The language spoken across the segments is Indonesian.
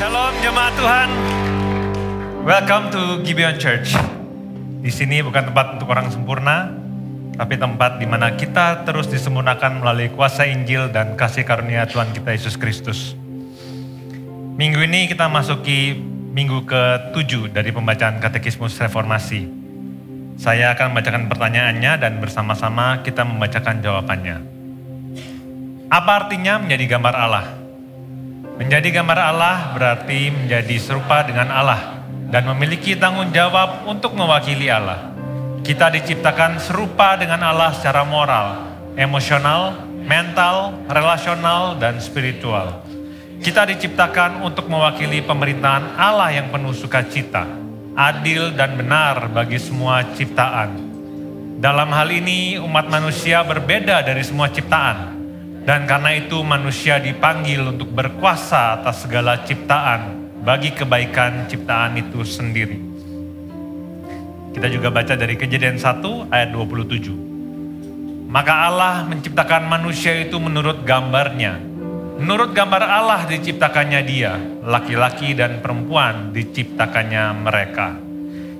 Shalom jemaat Tuhan. Welcome to Gibeon Church. Di sini bukan tempat untuk orang sempurna, tapi tempat di mana kita terus disempurnakan melalui kuasa Injil dan kasih karunia Tuhan kita Yesus Kristus. Minggu ini kita masuki minggu ke-7 dari pembacaan Katekismus Reformasi. Saya akan membacakan pertanyaannya dan bersama-sama kita membacakan jawabannya. Apa artinya menjadi gambar Allah? Menjadi gambar Allah berarti menjadi serupa dengan Allah dan memiliki tanggung jawab untuk mewakili Allah. Kita diciptakan serupa dengan Allah secara moral, emosional, mental, relasional, dan spiritual. Kita diciptakan untuk mewakili pemerintahan Allah yang penuh sukacita, adil dan benar bagi semua ciptaan. Dalam hal ini umat manusia berbeda dari semua ciptaan. Dan karena itu manusia dipanggil untuk berkuasa atas segala ciptaan bagi kebaikan ciptaan itu sendiri. Kita juga baca dari Kejadian 1 ayat 27. Maka Allah menciptakan manusia itu menurut gambarnya. Menurut gambar Allah diciptakannya dia, laki-laki dan perempuan diciptakannya mereka.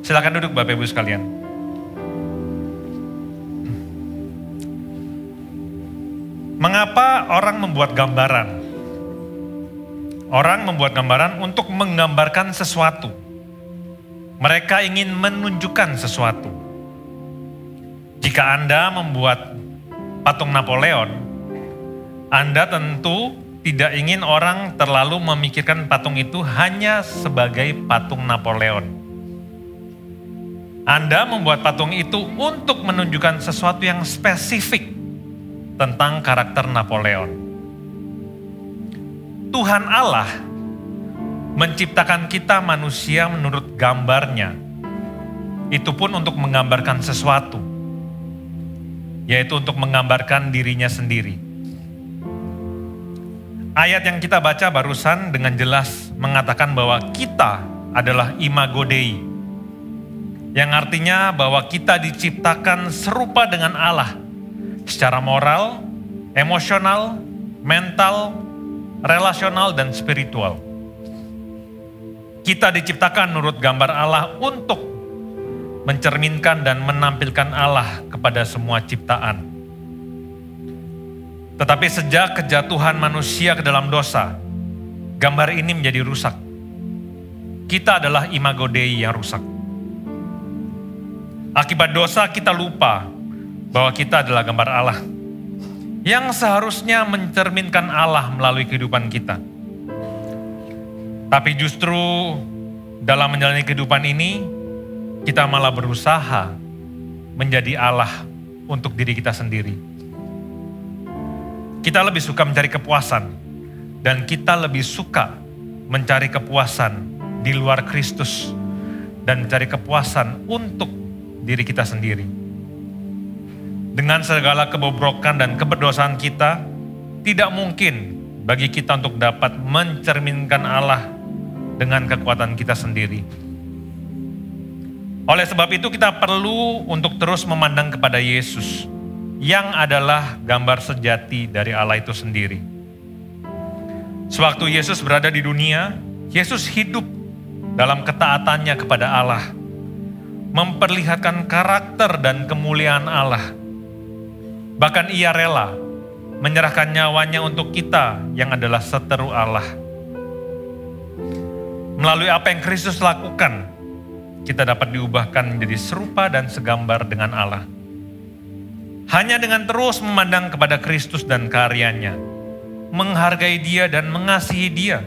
Silakan duduk Bapak Ibu sekalian. Mengapa orang membuat gambaran? Orang membuat gambaran untuk menggambarkan sesuatu. Mereka ingin menunjukkan sesuatu. Jika Anda membuat patung Napoleon, Anda tentu tidak ingin orang terlalu memikirkan patung itu hanya sebagai patung Napoleon. Anda membuat patung itu untuk menunjukkan sesuatu yang spesifik tentang karakter Napoleon. Tuhan Allah menciptakan kita manusia menurut gambarnya. Itu pun untuk menggambarkan sesuatu, yaitu untuk menggambarkan dirinya sendiri. Ayat yang kita baca barusan dengan jelas mengatakan bahwa kita adalah imago Dei, yang artinya bahwa kita diciptakan serupa dengan Allah secara moral, emosional, mental, relasional, dan spiritual. Kita diciptakan menurut gambar Allah untuk mencerminkan dan menampilkan Allah kepada semua ciptaan. Tetapi sejak kejatuhan manusia ke dalam dosa, gambar ini menjadi rusak. Kita adalah imago Dei yang rusak. Akibat dosa kita lupa bahwa kita adalah gambar Allah yang seharusnya mencerminkan Allah melalui kehidupan kita. Tapi justru dalam menjalani kehidupan ini, kita malah berusaha menjadi Allah untuk diri kita sendiri. Kita lebih suka mencari kepuasan, dan kita lebih suka mencari kepuasan di luar Kristus dan mencari kepuasan untuk diri kita sendiri. Dengan segala kebobrokan dan keberdosaan kita, tidak mungkin bagi kita untuk dapat mencerminkan Allah dengan kekuatan kita sendiri. Oleh sebab itu kita perlu untuk terus memandang kepada Yesus, yang adalah gambar sejati dari Allah itu sendiri. Sewaktu Yesus berada di dunia, Yesus hidup dalam ketaatannya kepada Allah, memperlihatkan karakter dan kemuliaan Allah. Bahkan ia rela menyerahkan nyawanya untuk kita yang adalah seteru Allah. Melalui apa yang Kristus lakukan, kita dapat diubahkan menjadi serupa dan segambar dengan Allah. Hanya dengan terus memandang kepada Kristus dan karyanya, menghargai Dia dan mengasihi Dia,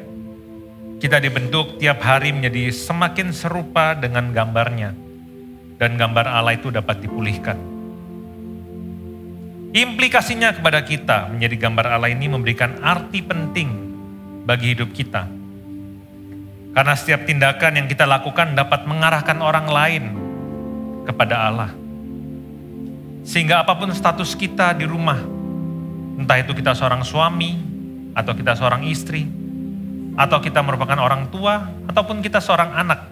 kita dibentuk tiap hari menjadi semakin serupa dengan gambarnya, dan gambar Allah itu dapat dipulihkan. Implikasinya kepada kita menjadi gambar Allah ini memberikan arti penting bagi hidup kita. Karena setiap tindakan yang kita lakukan dapat mengarahkan orang lain kepada Allah. Sehingga apapun status kita di rumah, entah itu kita seorang suami, atau kita seorang istri, atau kita merupakan orang tua, ataupun kita seorang anak,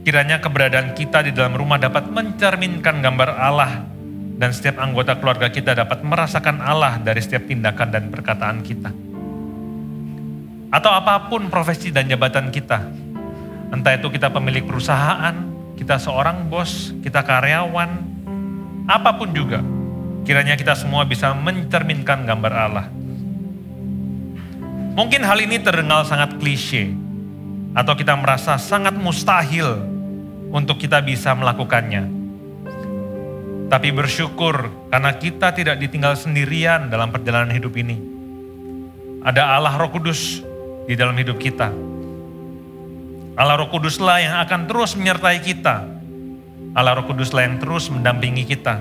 kiranya keberadaan kita di dalam rumah dapat mencerminkan gambar Allah, dan setiap anggota keluarga kita dapat merasakan Allah dari setiap tindakan dan perkataan kita. Atau apapun profesi dan jabatan kita. Entah itu kita pemilik perusahaan, kita seorang bos, kita karyawan, apapun juga. Kiranya kita semua bisa mencerminkan gambar Allah. Mungkin hal ini terdengar sangat klise, atau kita merasa sangat mustahil untuk kita bisa melakukannya. Tapi bersyukur karena kita tidak ditinggal sendirian dalam perjalanan hidup ini. Ada Allah Roh Kudus di dalam hidup kita. Allah Roh Kuduslah yang akan terus menyertai kita. Allah Roh Kuduslah yang terus mendampingi kita.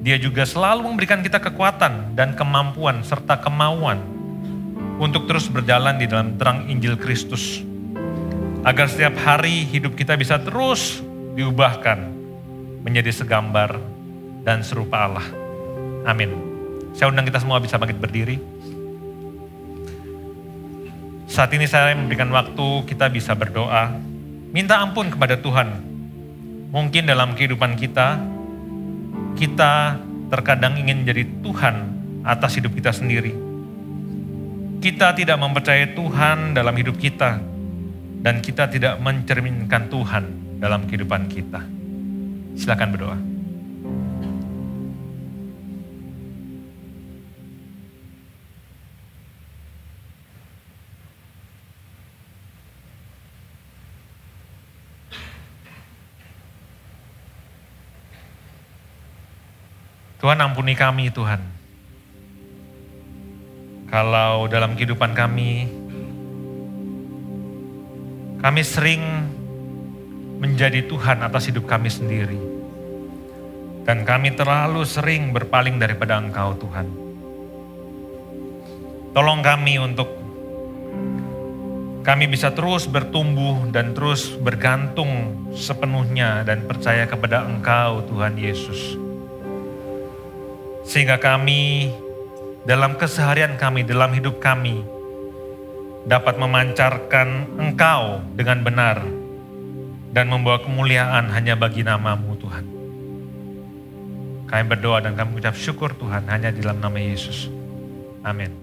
Dia juga selalu memberikan kita kekuatan dan kemampuan serta kemauan untuk terus berjalan di dalam terang Injil Kristus. Agar setiap hari hidup kita bisa terus diubahkan menjadi segambar dan serupa Allah. Amin. Saya undang kita semua bisa bangkit berdiri. Saat ini saya memberikan waktu kita bisa berdoa, minta ampun kepada Tuhan. Mungkin dalam kehidupan kita terkadang ingin menjadi Tuhan atas hidup kita sendiri. Kita tidak mempercayai Tuhan dalam hidup kita, dan kita tidak mencerminkan Tuhan dalam kehidupan kita. Silakan berdoa. Tuhan, ampuni kami Tuhan. Kalau dalam kehidupan kami sering menjadi Tuhan atas hidup kami sendiri. Dan kami terlalu sering berpaling daripada Engkau Tuhan. Tolong kami untuk kami bisa terus bertumbuh dan terus bergantung sepenuhnya dan percaya kepada Engkau Tuhan Yesus. Sehingga kami dalam keseharian kami, dalam hidup kami dapat memancarkan Engkau dengan benar dan membawa kemuliaan hanya bagi nama-Mu Tuhan. Kami berdoa dan kami ucap syukur Tuhan hanya di dalam nama Yesus. Amin.